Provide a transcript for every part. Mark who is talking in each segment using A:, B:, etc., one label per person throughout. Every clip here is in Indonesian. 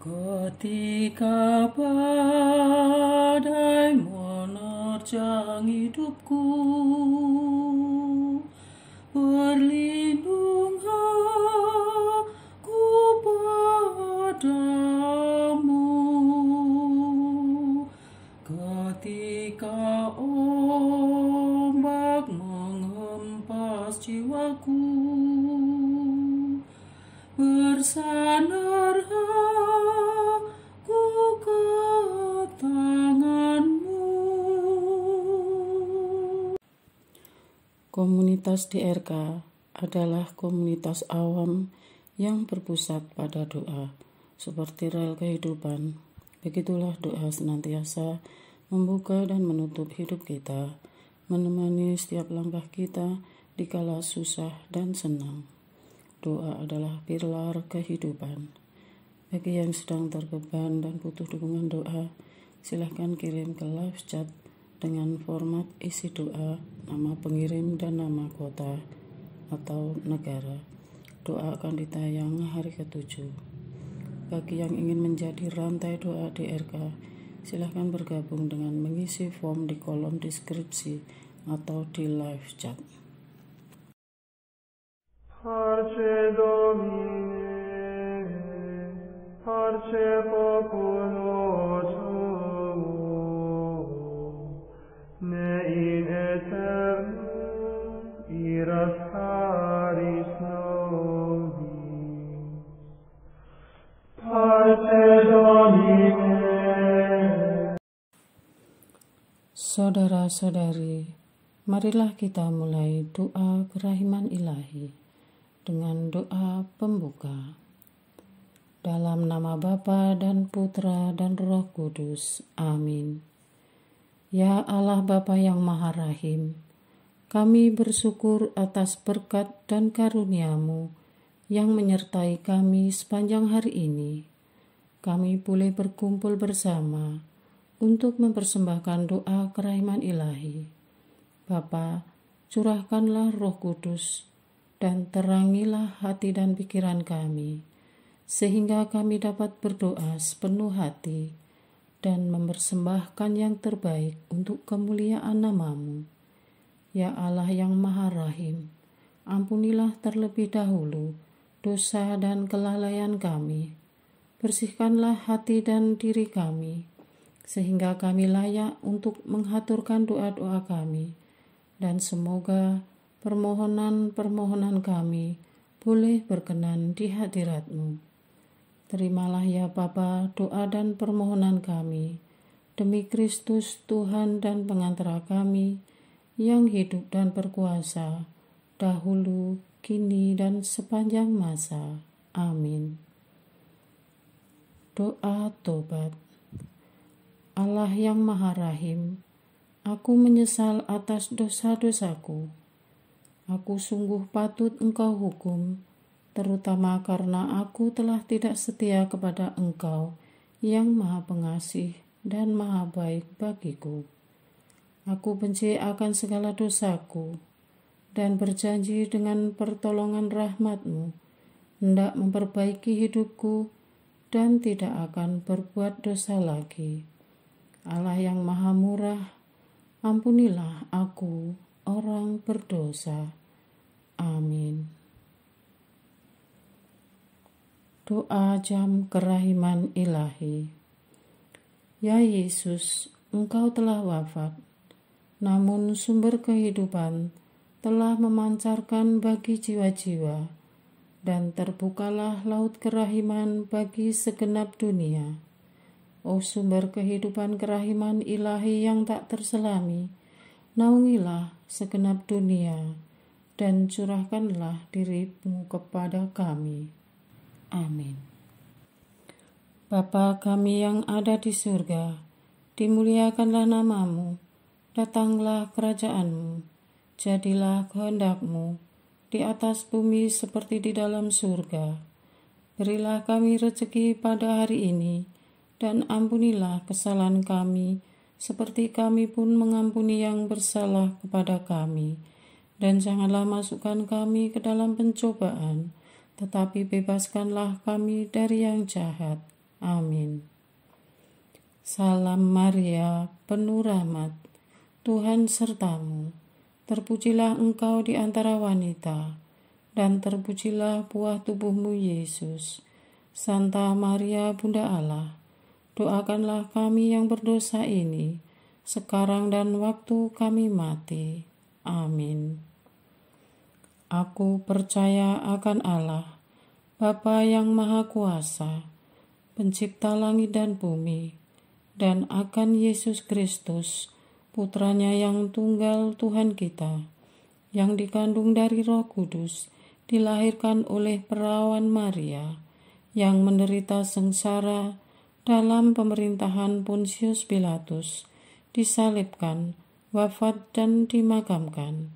A: Ketika badai menerjang hidupku, berlindung aku padamu. Ketika ombak menghempas jiwaku, bersandar aku ke tanganmu. Komunitas DRK adalah komunitas awam yang berpusat pada doa, seperti rel kehidupan. Begitulah doa senantiasa membuka dan menutup hidup kita, menemani setiap langkah kita di kala susah dan senang. Doa adalah pilar kehidupan. Bagi yang sedang terbeban dan butuh dukungan doa, silahkan kirim ke live chat dengan format isi doa, nama pengirim dan nama kota atau negara. Doa akan ditayang hari ke-7. Bagi yang ingin menjadi rantai doa DRK, silahkan bergabung dengan mengisi form di kolom deskripsi atau di live chat.
B: Parce Domine, parce populo tuo, ne in aeternum iras caris nobis. Parce Domine.
A: Saudara-saudari, marilah kita mulai doa kerahiman ilahi dengan doa pembuka. Dalam nama Bapa dan Putra dan Roh Kudus. Amin. Ya Allah Bapa yang Maha Rahim, kami bersyukur atas berkat dan karunia-Mu yang menyertai kami sepanjang hari ini. Kami boleh berkumpul bersama untuk mempersembahkan doa kerahiman ilahi. Bapa, curahkanlah Roh Kudus dan terangilah hati dan pikiran kami, sehingga kami dapat berdoa sepenuh hati dan mempersembahkan yang terbaik untuk kemuliaan nama-Mu. Ya Allah yang Maha Rahim, ampunilah terlebih dahulu dosa dan kelalaian kami. Bersihkanlah hati dan diri kami, sehingga kami layak untuk menghaturkan doa-doa kami, dan semoga permohonan-permohonan kami boleh berkenan di hadirat-Mu. Terimalah ya Bapa doa dan permohonan kami, demi Kristus Tuhan dan pengantara kami, yang hidup dan berkuasa, dahulu, kini, dan sepanjang masa. Amin. Doa tobat. Allah yang Maha Rahim, aku menyesal atas dosa-dosaku. Aku sungguh patut Engkau hukum, terutama karena aku telah tidak setia kepada Engkau yang Maha Pengasih dan Maha Baik bagiku. Aku benci akan segala dosaku dan berjanji dengan pertolongan rahmat-Mu hendak memperbaiki hidupku dan tidak akan berbuat dosa lagi. Allah yang Maha Murah, ampunilah aku, orang berdosa. Amin. Doa jam kerahiman ilahi. Ya Yesus, Engkau telah wafat, namun sumber kehidupan telah memancarkan bagi jiwa-jiwa, dan terbukalah laut kerahiman bagi segenap dunia. O sumber kehidupan kerahiman ilahi yang tak terselami, naungilah segenap dunia, dan curahkanlah diri-Mu kepada kami. Amin. Bapa kami yang ada di surga, dimuliakanlah nama-Mu, datanglah kerajaan-Mu, jadilah kehendak-Mu di atas bumi seperti di dalam surga. Berilah kami rezeki pada hari ini, dan ampunilah kesalahan kami, seperti kami pun mengampuni yang bersalah kepada kami. Dan janganlah masukkan kami ke dalam pencobaan, tetapi bebaskanlah kami dari yang jahat. Amin. Salam Maria, penuh rahmat, Tuhan sertamu. Terpujilah engkau di antara wanita, dan terpujilah buah tubuhmu Yesus. Santa Maria, Bunda Allah, doakanlah kami yang berdosa ini, sekarang dan waktu kami mati. Amin. Aku percaya akan Allah, Bapa yang Maha Kuasa, Pencipta langit dan bumi, dan akan Yesus Kristus, Putranya yang tunggal Tuhan kita, yang dikandung dari Roh Kudus, dilahirkan oleh perawan Maria, yang menderita sengsara dalam pemerintahan Pontius Pilatus, disalibkan, wafat dan dimakamkan,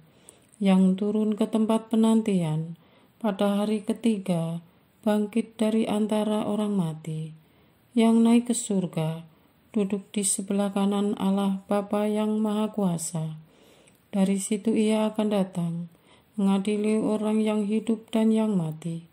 A: yang turun ke tempat penantian, pada hari ketiga bangkit dari antara orang mati, yang naik ke surga, duduk di sebelah kanan Allah Bapa yang Maha Kuasa. Dari situ ia akan datang, mengadili orang yang hidup dan yang mati.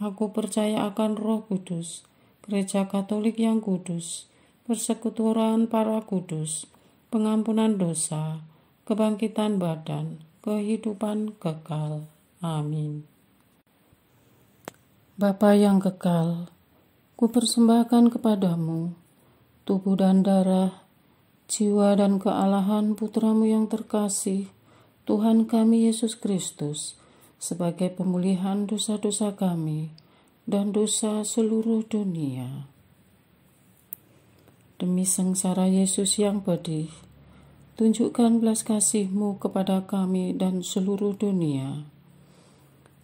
A: Aku percaya akan Roh Kudus, Gereja Katolik yang kudus, persekutuan para kudus, pengampunan dosa, kebangkitan badan, kehidupan kekal. Amin. Bapa yang kekal, kupersembahkan kepadamu tubuh dan darah, jiwa dan kealahan Putramu yang terkasih, Tuhan kami Yesus Kristus, sebagai pemulihan dosa-dosa kami dan dosa seluruh dunia. Demi sengsara Yesus yang pedih, tunjukkan belas kasih-Mu kepada kami dan seluruh dunia.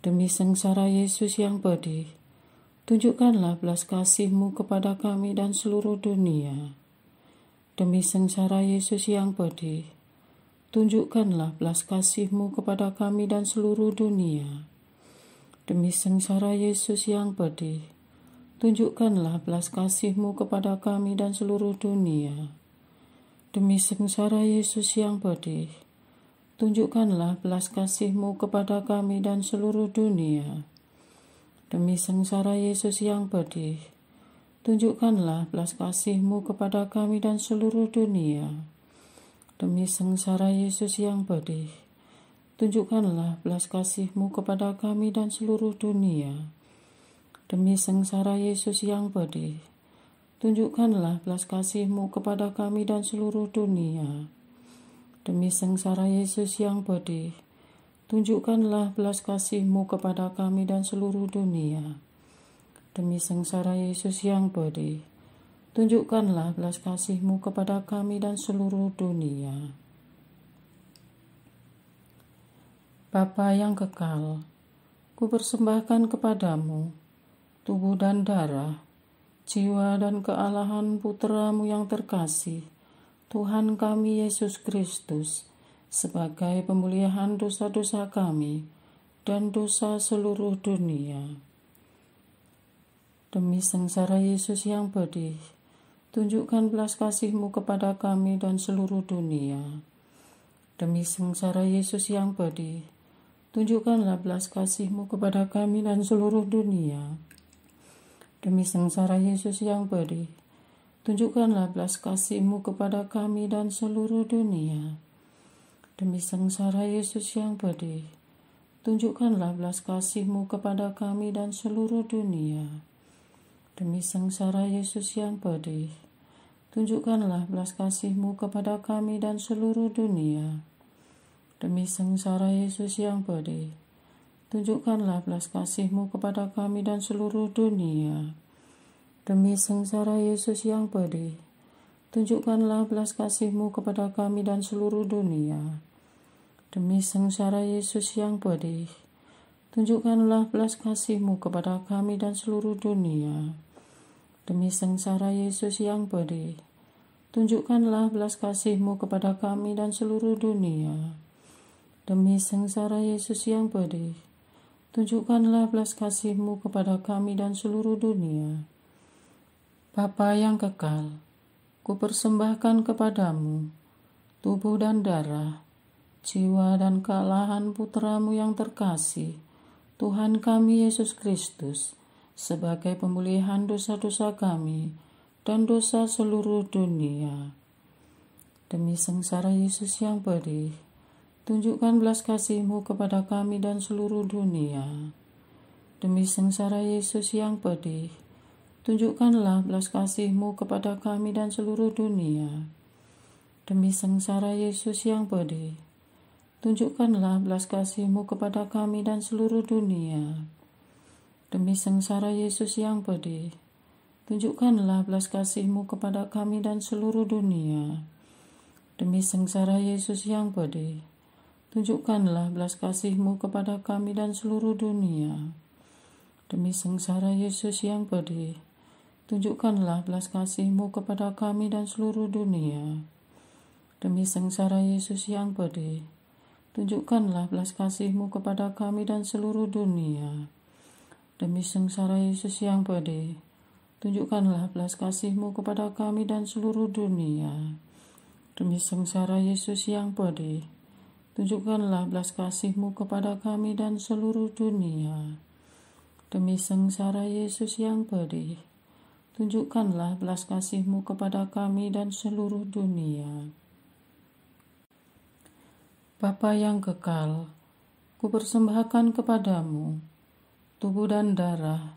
A: Demi sengsara Yesus yang pedih, tunjukkanlah belas kasih-Mu kepada kami dan seluruh dunia. Demi sengsara Yesus yang pedih, tunjukkanlah belas kasih-Mu kepada kami dan seluruh dunia. Demi sengsara Yesus yang pedih, tunjukkanlah belas kasih-Mu kepada kami dan seluruh dunia. Demi sengsara Yesus yang pedih, tunjukkanlah belas kasih-Mu kepada kami dan seluruh dunia. Demi sengsara Yesus yang pedih, tunjukkanlah belas kasih-Mu kepada kami dan seluruh dunia. Demi sengsara Yesus yang pedih, tunjukkanlah belas kasih-Mu kepada kami dan seluruh dunia. Demi sengsara Yesus yang pedih, tunjukkanlah belas kasih-Mu kepada kami dan seluruh dunia. Demi sengsara Yesus yang pedih, tunjukkanlah belas kasih-Mu kepada kami dan seluruh dunia. Demi sengsara Yesus yang pedih, tunjukkanlah belas kasih-Mu kepada kami dan seluruh dunia. Bapa yang kekal, kupersembahkan kepadamu tubuh dan darah, jiwa dan kealahan Putra-Mu yang terkasih, Tuhan kami Yesus Kristus, sebagai pemulihan dosa-dosa kami dan dosa seluruh dunia. Demi sengsara Yesus yang pedih, tunjukkan belas kasih-Mu kepada kami dan seluruh dunia. Demi sengsara Yesus yang pedih, tunjukkanlah belas kasih-Mu kepada kami dan seluruh dunia. Demi sengsara Yesus yang pedih, tunjukkanlah belas kasih-Mu kepada kami dan seluruh dunia. Demi sengsara Yesus yang pedih, tunjukkanlah belas kasih-Mu kepada kami dan seluruh dunia. Demi sengsara Yesus yang pedih, tunjukkanlah belas kasih-Mu kepada kami dan seluruh dunia. Demi sengsara Yesus yang pedih, tunjukkanlah belas kasih-Mu kepada kami dan seluruh dunia. Demi sengsara Yesus yang pedih, tunjukkanlah belas kasih-Mu kepada kami dan seluruh dunia. Demi sengsara Yesus yang pedih, tunjukkanlah belas kasih-Mu kepada kami dan seluruh dunia. Demi sengsara Yesus yang pedih, tunjukkanlah belas kasih-Mu kepada kami dan seluruh dunia. Demi sengsara Yesus yang pedih, tunjukkanlah belas kasih-Mu kepada kami dan seluruh dunia. Bapa yang kekal, kupersembahkan kepadamu tubuh dan darah, jiwa dan kealahan Putra-Mu yang terkasih, Tuhan kami Yesus Kristus, sebagai pemulihan dosa-dosa kami dan dosa seluruh dunia. Demi sengsara Yesus yang pedih, tunjukkan belas kasih-Mu kepada kami dan seluruh dunia. Demi sengsara Yesus yang pedih, tunjukkanlah belas kasih-Mu kepada kami dan seluruh dunia. Demi sengsara Yesus yang pedih, tunjukkanlah belas kasih-Mu kepada kami dan seluruh dunia. Demi sengsara Yesus yang pedih, tunjukkanlah belas kasih-Mu kepada kami dan seluruh dunia. Demi sengsara Yesus yang pedih, tunjukkanlah belas kasih-Mu kepada kami dan seluruh dunia. Demi sengsara Yesus yang pedih, tunjukkanlah belas kasih-Mu kepada kami dan seluruh dunia. Demi sengsara Yesus yang pedih, tunjukkanlah belas kasih-Mu kepada kami dan seluruh dunia. Demi sengsara Yesus yang pedih, tunjukkanlah belas kasih-Mu kepada kami dan seluruh dunia. Demi sengsara Yesus yang pedih, tunjukkanlah belas kasih-Mu kepada kami dan seluruh dunia. Demi sengsara Yesus yang pedih, tunjukkanlah belas kasih-Mu kepada kami dan seluruh dunia. Bapa yang kekal, kupersembahkan kepadamu tubuh dan darah,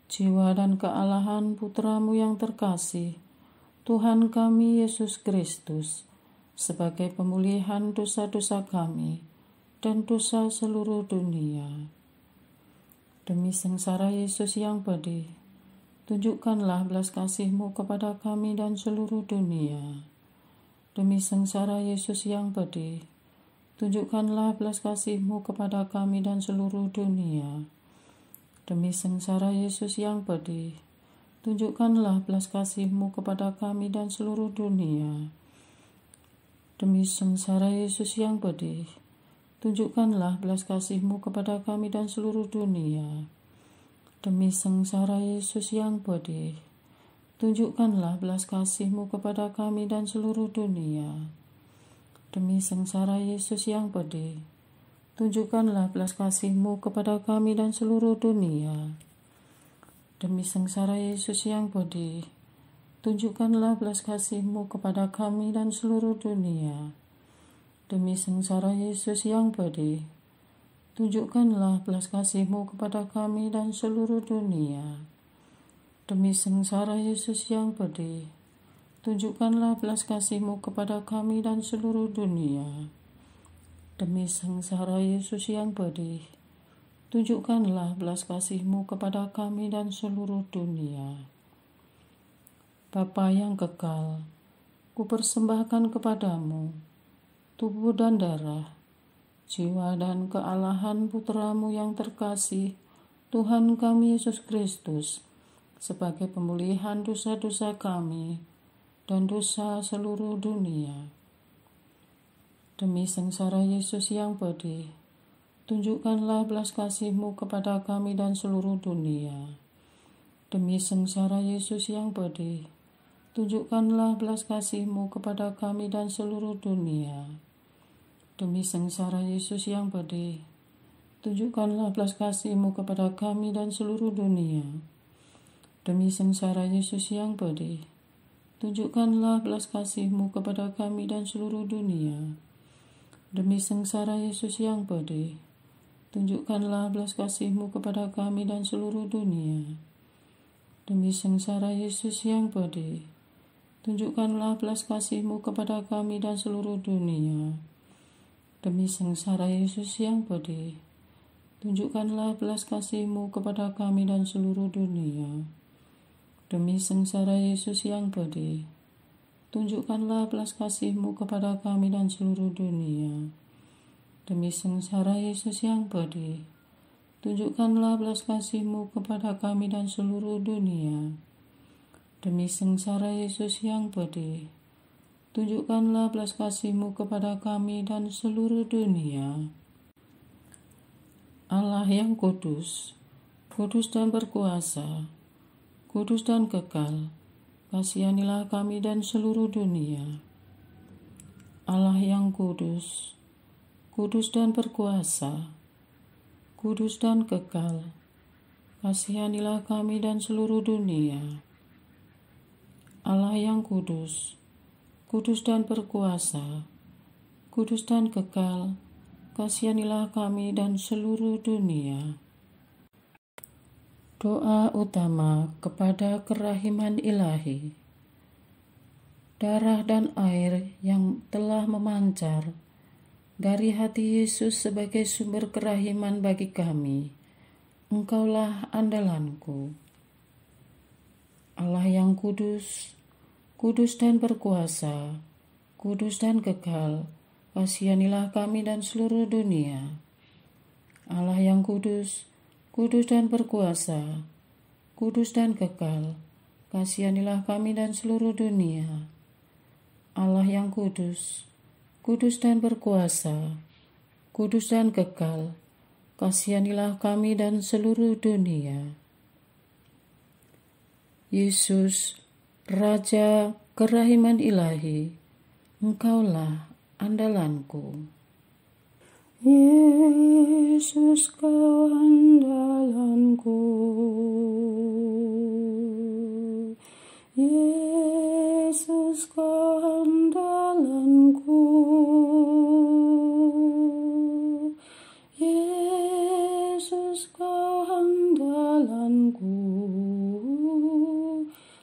A: jiwa dan kealahan Putra-Mu yang terkasih, Tuhan kami Yesus Kristus, sebagai pemulihan dosa-dosa kami dan dosa seluruh dunia. Demi sengsara Yesus yang pedih, tunjukkanlah belas kasih-Mu kepada kami dan seluruh dunia. Demi sengsara Yesus yang pedih, tunjukkanlah belas kasih-Mu kepada kami dan seluruh dunia. Demi sengsara Yesus yang pedih, tunjukkanlah belas kasih-Mu kepada kami dan seluruh dunia. Demi sengsara Yesus yang pedih, tunjukkanlah belas kasih-Mu kepada kami dan seluruh dunia. Demi sengsara Yesus yang pedih, tunjukkanlah belas kasih-Mu kepada kami dan seluruh dunia. Demi sengsara Yesus yang pedih, tunjukkanlah belas kasih-Mu kepada kami dan seluruh dunia. Demi sengsara Yesus yang pedih, tunjukkanlah belas kasih-Mu kepada kami dan seluruh dunia. Demi sengsara Yesus yang pedih, tunjukkanlah belas kasih-Mu kepada kami dan seluruh dunia. Demi sengsara Yesus yang pedih, tunjukkanlah belas kasih-Mu kepada kami dan seluruh dunia. Demi sengsara Yesus yang pedih, tunjukkanlah belas kasih-Mu kepada kami dan seluruh dunia. Bapa yang kekal, kupersembahkan kepadamu tubuh dan darah, jiwa dan kealahan Putra-Mu yang terkasih, Tuhan kami Yesus Kristus, sebagai pemulihan dosa-dosa kami dan dosa seluruh dunia. Demi sengsara Yesus yang pedih, tunjukkanlah belas kasih-Mu kepada kami dan seluruh dunia. Demi sengsara Yesus yang pedih, tunjukkanlah belas kasih-Mu kepada kami dan seluruh dunia. Demi sengsara Yesus yang pedih, tunjukkanlah belas kasih-Mu kepada kami dan seluruh dunia. Demi sengsara Yesus yang pedih, tunjukkanlah belas kasih-Mu kepada kami dan seluruh dunia. Demi sengsara Yesus yang pedih, tunjukkanlah belas kasih-Mu kepada kami dan seluruh dunia. Demi sengsara Yesus yang pedih, tunjukkanlah belas kasih-Mu kepada kami dan seluruh dunia. Demi sengsara Yesus yang pedih, tunjukkanlah belas kasih-Mu kepada kami dan seluruh dunia. Demi sengsara Yesus yang pedih, tunjukkanlah belas kasih-Mu kepada kami dan seluruh dunia. Demi sengsara Yesus yang pedih, tunjukkanlah belas kasih-Mu kepada kami dan seluruh dunia. Demi sengsara Yesus yang pedih, tunjukkanlah belas kasih-Mu kepada kami dan seluruh dunia. Allah yang kudus, kudus dan berkuasa, kudus dan kekal, kasihanilah kami dan seluruh dunia. Allah yang kudus, kudus dan berkuasa, kudus dan kekal, kasihanilah kami dan seluruh dunia. Allah yang kudus, kudus dan berkuasa, kudus dan kekal, kasihanilah kami dan seluruh dunia. Doa utama kepada kerahiman ilahi. Darah dan air yang telah memancar dari hati Yesus sebagai sumber kerahiman bagi kami, Engkaulah andalanku. Allah yang kudus, kudus dan berkuasa, kudus dan kekal, kasihanilah kami dan seluruh dunia. Allah yang kudus, kudus dan berkuasa, kudus dan kekal, kasihanilah kami dan seluruh dunia. Allah yang kudus, kudus dan berkuasa, kudus dan kekal, kasihanilah kami dan seluruh dunia. Yesus, Raja kerahiman ilahi, Engkaulah andalanku. Yesus, Kau andalanku. Yesus, Kau andalanku. Yesus, Kau andalanku.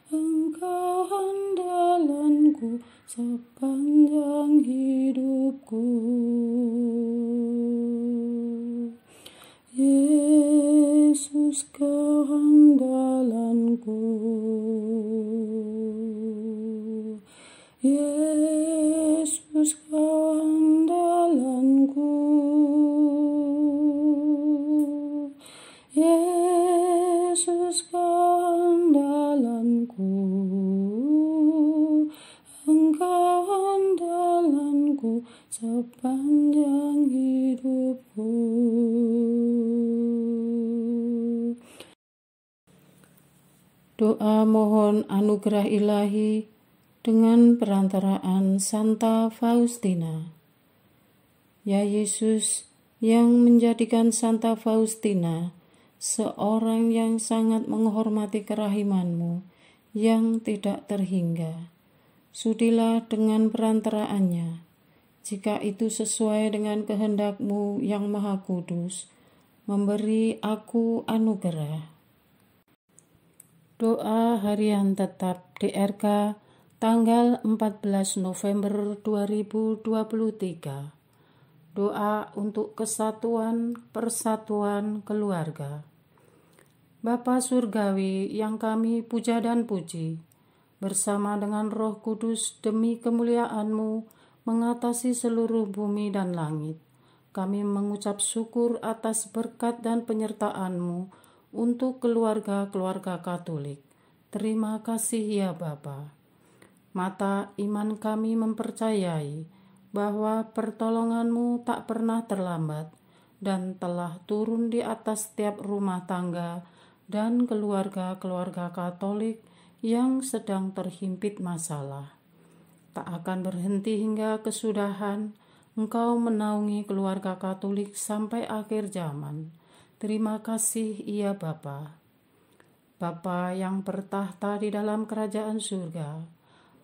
A: Engkau andalanku sepanjang hidupku. Yesus, Kau andalanku. Yesus, Kau andalanku. Yesus, Kau andalanku. Engkau andalanku sepanjang hidupku. Doa mohon anugerah ilahi dengan perantaraan Santa Faustina. Ya Yesus, yang menjadikan Santa Faustina seorang yang sangat menghormati kerahiman-Mu yang tidak terhingga, sudilah dengan perantaraannya, jika itu sesuai dengan kehendak-Mu yang maha kudus, memberi aku anugerah. Doa harian tetap DRK tanggal 14 November 2023. Doa untuk kesatuan persatuan keluarga. Bapa Surgawi yang kami puja dan puji, bersama dengan Roh Kudus demi kemuliaan-Mu mengatasi seluruh bumi dan langit, kami mengucap syukur atas berkat dan penyertaan-Mu untuk keluarga-keluarga Katolik. Terima kasih ya Bapa. Mata iman kami mempercayai bahwa pertolongan-Mu tak pernah terlambat dan telah turun di atas setiap rumah tangga dan keluarga-keluarga Katolik yang sedang terhimpit masalah. Tak akan berhenti hingga kesudahan. Engkau menaungi keluarga Katolik sampai akhir zaman. Terima kasih ya Bapa. Bapa yang bertahta di dalam kerajaan surga,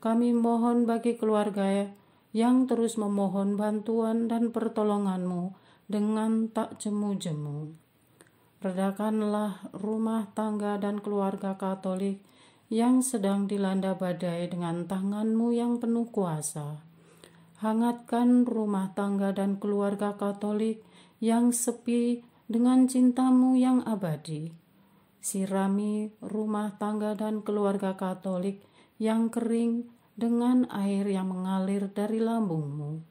A: kami mohon bagi keluarga yang terus memohon bantuan dan pertolongan-Mu dengan tak jemu-jemu. Redakanlah rumah tangga dan keluarga Katolik yang sedang dilanda badai dengan tangan-Mu yang penuh kuasa. Hangatkan rumah tangga dan keluarga Katolik yang sepi dengan cinta-Mu yang abadi. Sirami rumah tangga dan keluarga Katolik yang kering dengan air yang mengalir dari lambung-Mu.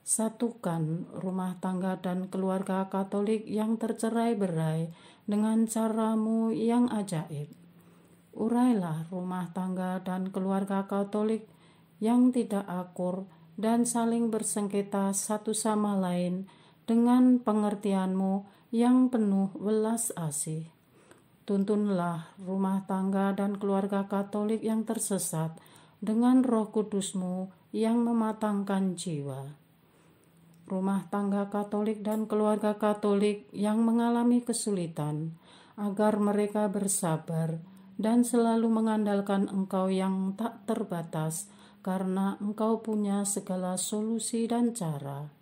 A: Satukan rumah tangga dan keluarga Katolik yang tercerai-berai dengan cara-Mu yang ajaib. Urailah rumah tangga dan keluarga Katolik yang tidak akur dan saling bersengketa satu sama lain dengan pengertian-Mu yang penuh welas asih. Tuntunlah rumah tangga dan keluarga Katolik yang tersesat dengan Roh Kudus-Mu yang mematangkan jiwa. Rumah tangga Katolik dan keluarga Katolik yang mengalami kesulitan agar mereka bersabar dan selalu mengandalkan Engkau yang tak terbatas, karena Engkau punya segala solusi dan cara.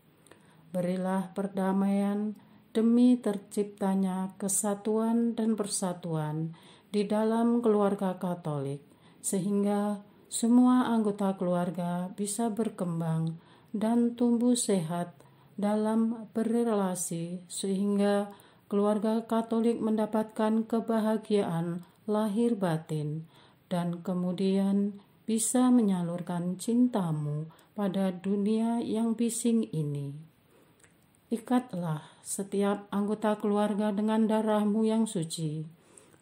A: Berilah perdamaian demi terciptanya kesatuan dan persatuan di dalam keluarga Katolik, sehingga semua anggota keluarga bisa berkembang dan tumbuh sehat dalam berrelasi, sehingga keluarga Katolik mendapatkan kebahagiaan lahir batin dan kemudian bisa menyalurkan cinta-Mu pada dunia yang bising ini. Ikatlah setiap anggota keluarga dengan darah-Mu yang suci,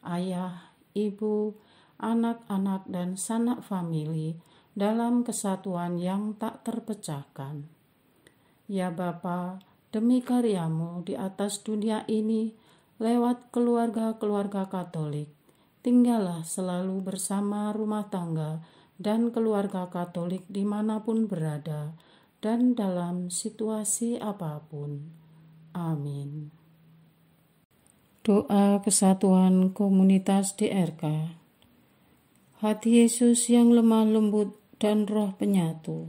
A: ayah, ibu, anak-anak dan sanak famili dalam kesatuan yang tak terpecahkan. Ya Bapa, demi karya-Mu di atas dunia ini lewat keluarga-keluarga Katolik, tinggallah selalu bersama rumah tangga dan keluarga Katolik dimanapun berada dan dalam situasi apapun. Amin. Doa kesatuan komunitas DRK. Hati Yesus yang lemah lembut dan roh penyatu,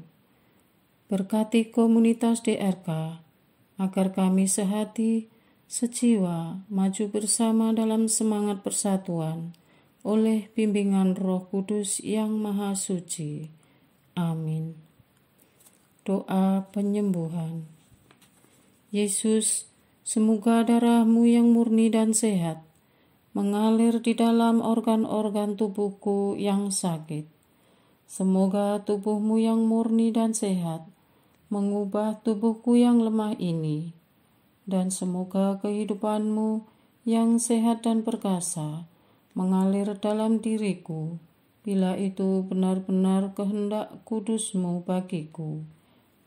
A: berkati komunitas DRK agar kami sehati, sejiwa, maju bersama dalam semangat persatuan oleh bimbingan Roh Kudus yang Maha Suci. Amin. Doa penyembuhan. Yesus, semoga darah-Mu yang murni dan sehat mengalir di dalam organ-organ tubuhku yang sakit. Semoga tubuh-Mu yang murni dan sehat mengubah tubuhku yang lemah ini, dan semoga kehidupan-Mu yang sehat dan perkasa mengalir dalam diriku, bila itu benar-benar kehendak kudus-Mu bagiku.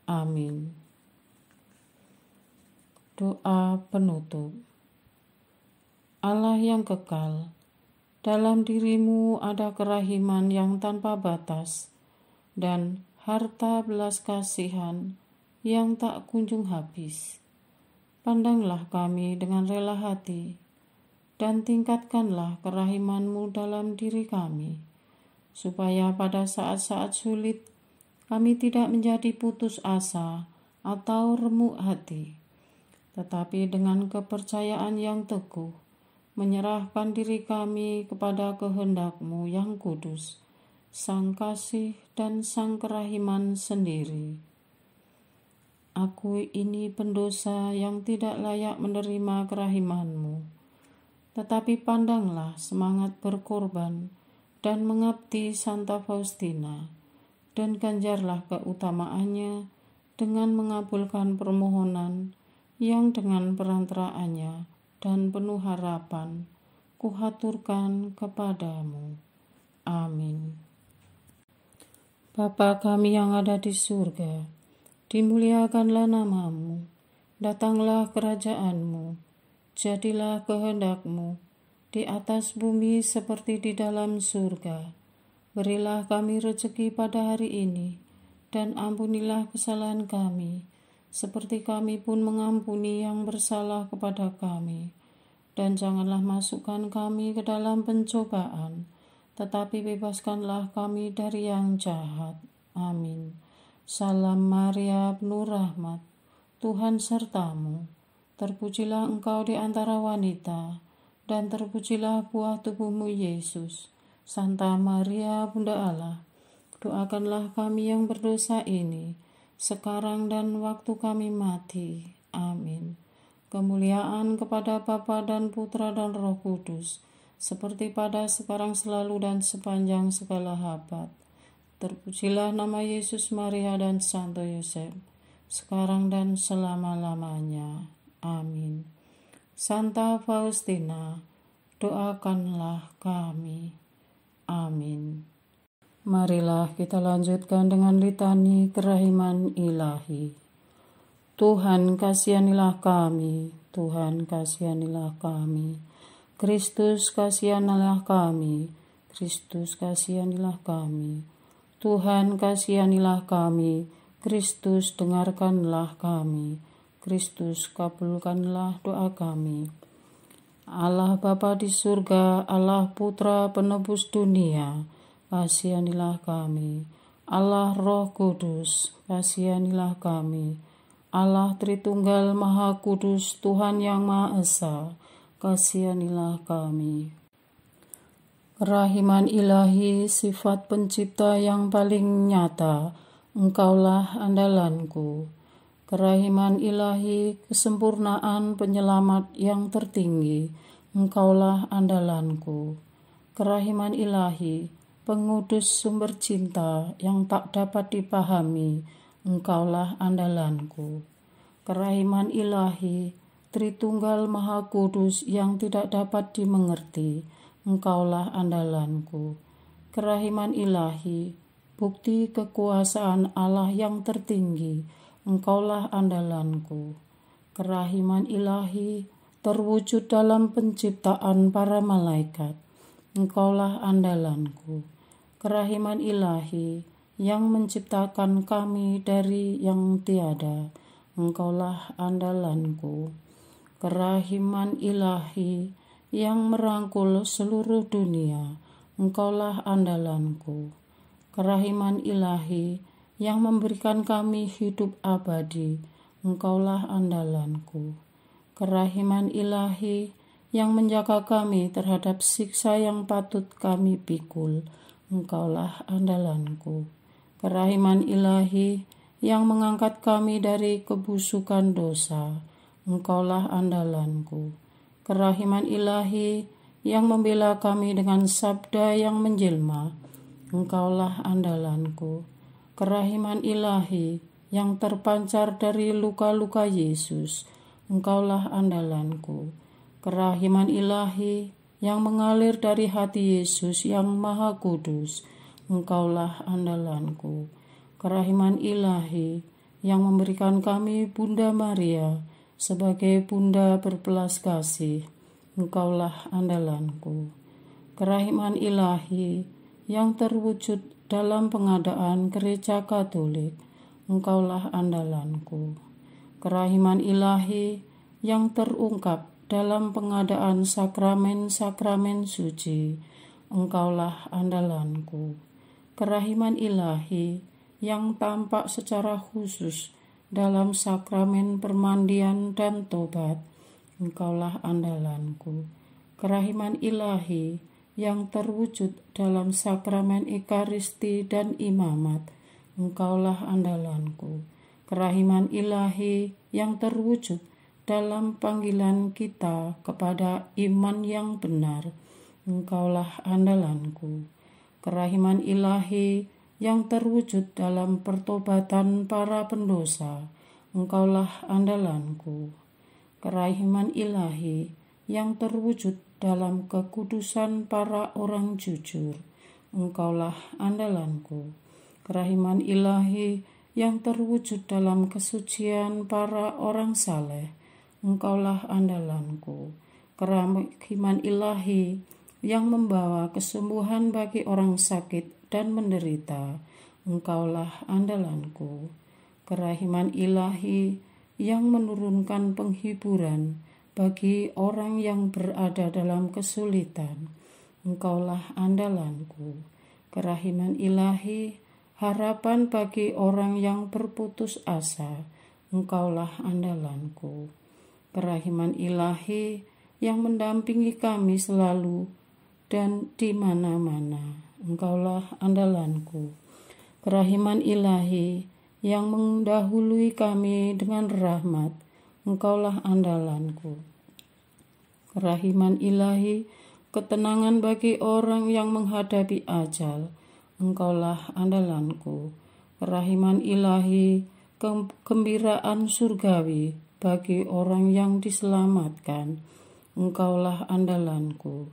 A: Amin. Doa penutup. Allah yang kekal, dalam diri-Mu ada kerahiman yang tanpa batas dan harta belas kasihan yang tak kunjung habis. Pandanglah kami dengan rela hati dan tingkatkanlah kerahiman-Mu dalam diri kami, supaya pada saat-saat sulit kami tidak menjadi putus asa atau remuk hati, tetapi dengan kepercayaan yang teguh menyerahkan diri kami kepada kehendak-Mu yang kudus, Sang Kasih dan Sang Kerahiman sendiri. Aku ini pendosa yang tidak layak menerima kerahiman-Mu, tetapi pandanglah semangat berkorban dan mengabdi Santa Faustina, dan ganjarlah keutamaannya dengan mengabulkan permohonan yang dengan perantaraannya dan penuh harapan kuhaturkan kepadamu. Amin. Bapa kami yang ada di surga, dimuliakanlah nama-Mu, datanglah kerajaan-Mu, jadilah kehendak-Mu di atas bumi seperti di dalam surga. Berilah kami rezeki pada hari ini, dan ampunilah kesalahan kami, seperti kami pun mengampuni yang bersalah kepada kami. Dan janganlah masukkan kami ke dalam pencobaan, tetapi bebaskanlah kami dari yang jahat. Amin. Salam Maria, penuh rahmat, Tuhan serta-Mu. Terpujilah Engkau di antara wanita, dan terpujilah buah tubuh-Mu Yesus. Santa Maria, Bunda Allah, doakanlah kami yang berdosa ini, sekarang dan waktu kami mati. Amin. Kemuliaan kepada Bapa dan Putra dan Roh Kudus, seperti pada sekarang, selalu, dan sepanjang segala abad. Terpujilah nama Yesus, Maria, dan Santo Yosef, sekarang dan selama-lamanya. Amin. Santa Faustina, doakanlah kami. Amin. Marilah kita lanjutkan dengan litani kerahiman ilahi. Tuhan kasihanilah kami, Tuhan kasihanilah kami, Kristus kasihanilah kami, Kristus kasihanilah kami, Tuhan kasihanilah kami, Kristus dengarkanlah kami, Kristus kabulkanlah doa kami. Allah Bapa di surga, Allah Putra penebus dunia, kasihanilah kami. Allah Roh Kudus, kasihanilah kami. Allah Tritunggal Maha Kudus, Tuhan yang Maha Esa, kasihanilah kami. Kerahiman ilahi, sifat pencipta yang paling nyata, Engkaulah andalanku. Kerahiman ilahi, kesempurnaan penyelamat yang tertinggi, Engkaulah andalanku. Kerahiman ilahi, pengudus sumber cinta yang tak dapat dipahami, Engkaulah andalanku. Kerahiman ilahi, Tritunggal Maha Kudus yang tidak dapat dimengerti, Engkaulah andalanku. Kerahiman ilahi, bukti kekuasaan Allah yang tertinggi, Engkaulah andalanku. Kerahiman ilahi, terwujud dalam penciptaan para malaikat, Engkaulah andalanku. Kerahiman ilahi, yang menciptakan kami dari yang tiada, Engkaulah andalanku. Kerahiman ilahi, yang merangkul seluruh dunia, Engkaulah andalanku. Kerahiman ilahi, yang memberikan kami hidup abadi, Engkaulah andalanku. Kerahiman ilahi, yang menjaga kami terhadap siksa yang patut kami pikul, Engkaulah andalanku. Kerahiman ilahi, yang mengangkat kami dari kebusukan dosa, Engkaulah andalanku. Kerahiman ilahi, yang membela kami dengan sabda yang menjelma, Engkaulah andalanku. Kerahiman ilahi, yang terpancar dari luka-luka Yesus, Engkaulah andalanku. Kerahiman ilahi, yang mengalir dari hati Yesus yang Maha Kudus, Engkaulah andalanku. Kerahiman ilahi, yang memberikan kami Bunda Maria sebagai bunda berbelas kasih, Engkaulah andalanku. Kerahiman ilahi, yang terwujud dalam pengadaan gereja Katolik, Engkaulah andalanku. Kerahiman ilahi, yang terungkap dalam pengadaan sakramen-sakramen suci, Engkaulah andalanku. Kerahiman ilahi, yang tampak secara khusus dalam sakramen permandian dan tobat, Engkaulah andalanku. Kerahiman ilahi, yang terwujud dalam sakramen Ekaristi dan imamat, Engkaulah andalanku. Kerahiman ilahi, yang terwujud dalam panggilan kita kepada iman yang benar, Engkaulah andalanku. Kerahiman ilahi, yang terwujud dalam pertobatan para pendosa, Engkaulah andalanku. Kerahiman ilahi, yang terwujud dalam kekudusan para orang jujur, Engkaulah andalanku. Kerahiman ilahi, yang terwujud dalam kesucian para orang saleh, Engkaulah andalanku. Kerahiman ilahi, yang membawa kesembuhan bagi orang sakit dan menderita, Engkaulah andalanku. Kerahiman ilahi, yang menurunkan penghiburan bagi orang yang berada dalam kesulitan, Engkaulah andalanku. Kerahiman ilahi, harapan bagi orang yang berputus asa, Engkaulah andalanku. Kerahiman ilahi, yang mendampingi kami selalu dan di mana-mana, Engkaulah andalanku. Kerahiman ilahi, yang mendahului kami dengan rahmat, Engkaulah andalanku. Kerahiman ilahi, ketenangan bagi orang yang menghadapi ajal, Engkaulah andalanku. Kerahiman ilahi, kegembiraan surgawi bagi orang yang diselamatkan, Engkaulah andalanku.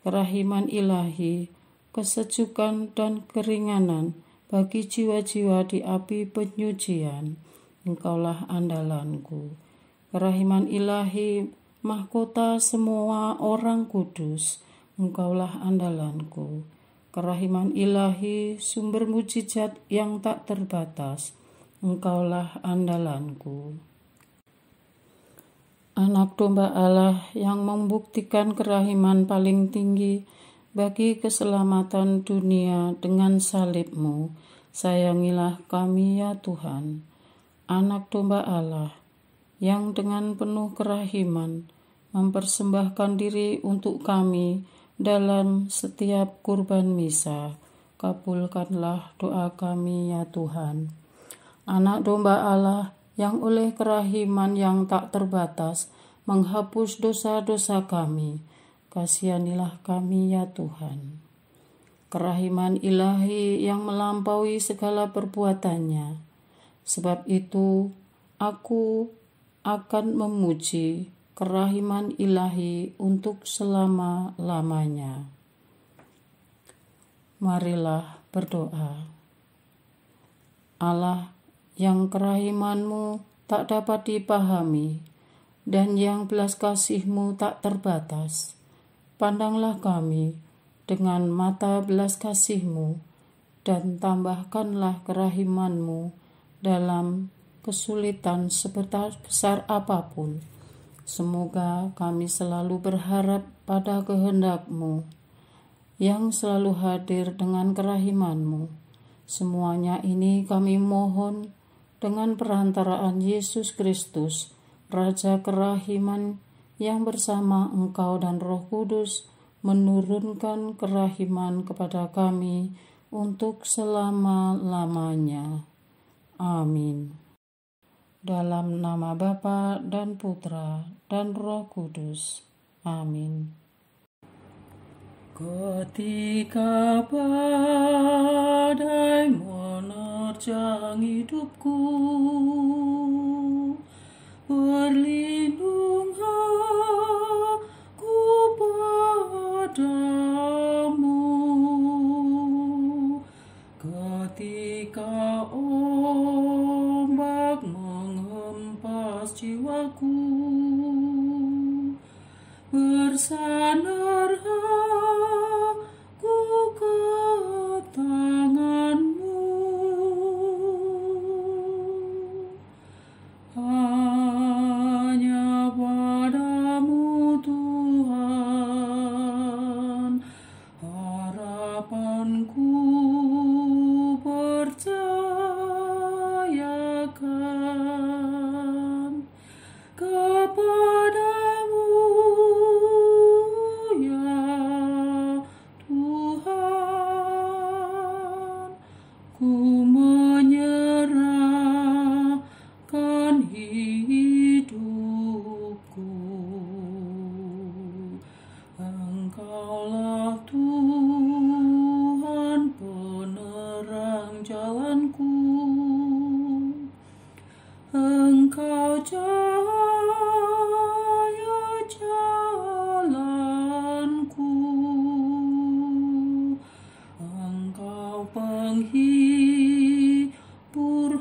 A: Kerahiman ilahi, kesejukan dan keringanan bagi jiwa-jiwa di api penyucian, Engkaulah andalanku. Kerahiman ilahi, mahkota semua orang kudus, Engkaulah andalanku. Kerahiman ilahi, sumber mujizat yang tak terbatas, Engkaulah andalanku. Anak domba Allah yang membuktikan kerahiman paling tinggi bagi keselamatan dunia dengan salib-Mu, sayangilah kami ya Tuhan. Anak domba Allah yang dengan penuh kerahiman mempersembahkan diri untuk kami dalam setiap kurban misa, kabulkanlah doa kami ya Tuhan. Anak domba Allah yang oleh kerahiman yang tak terbatas menghapus dosa-dosa kami, kasihanilah kami ya Tuhan. Kerahiman ilahi yang melampaui segala perbuatannya, sebab itu aku akan memuji kerahiman ilahi untuk selama-lamanya. Marilah berdoa. Allah yang kerahiman-Mu tak dapat dipahami dan yang belas kasih-Mu tak terbatas, pandanglah kami dengan mata belas kasih-Mu dan tambahkanlah kerahiman-Mu dalam kesulitan sebesar apapun. Semoga kami selalu berharap pada kehendak-Mu yang selalu hadir dengan kerahiman-Mu. Semuanya ini kami mohon dengan perantaraan Yesus Kristus, Raja kerahiman yang bersama Engkau dan Roh Kudus menurunkan kerahiman kepada kami untuk selama-lamanya. Amin. Dalam nama Bapa dan Putra dan Roh Kudus. Amin. Ketika badai menerjang hidupku, berlindung aku padamu. Ketika ombak menghempas jiwaku, bersandar aku ke tangan-Mu. Hanya padamu Tuhan harapanku percayakan, kepadamu ya Tuhan, ku menyerahkan hidupku. Engkaulah Tuhan penerang jalanku, Engkau cahaya jalanku, Engkau penghibur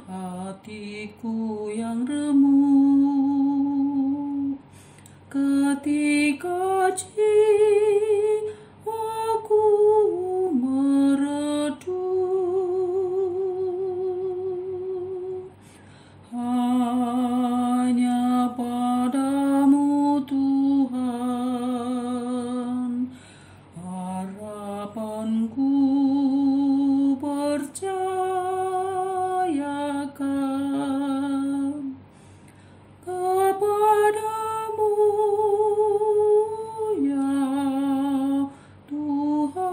A: hatiku yang remuk. Ketika jiwaku meredup, hanya padamu Tuhan harapanku percayakan, kepadamu ya Tuhan,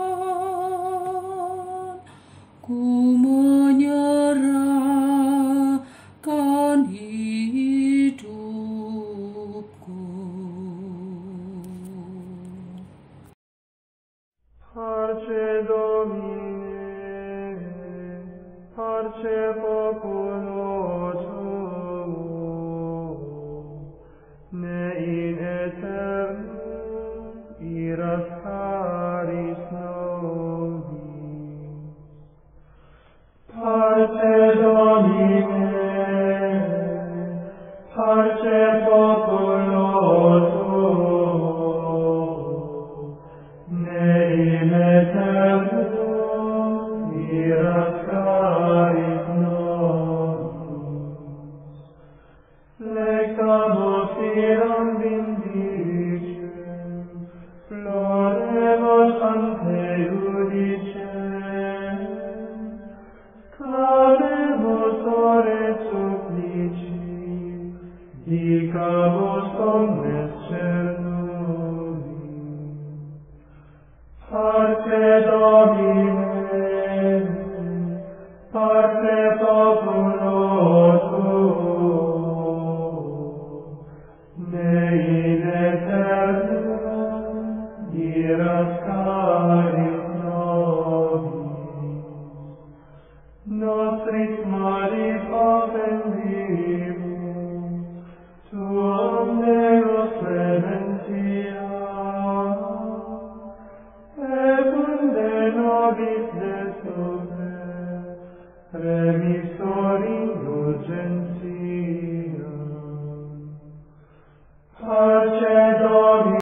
A: ku menyerahkan hidupku.
B: Parce Domine, parce populo tuo, ne in aeternum iras caris nobis. Parce Domine, parce populo tuo, ne in aeternum iras caris nobis. Parce Domine, parce populo tuo, ne in aeternum diras caritas.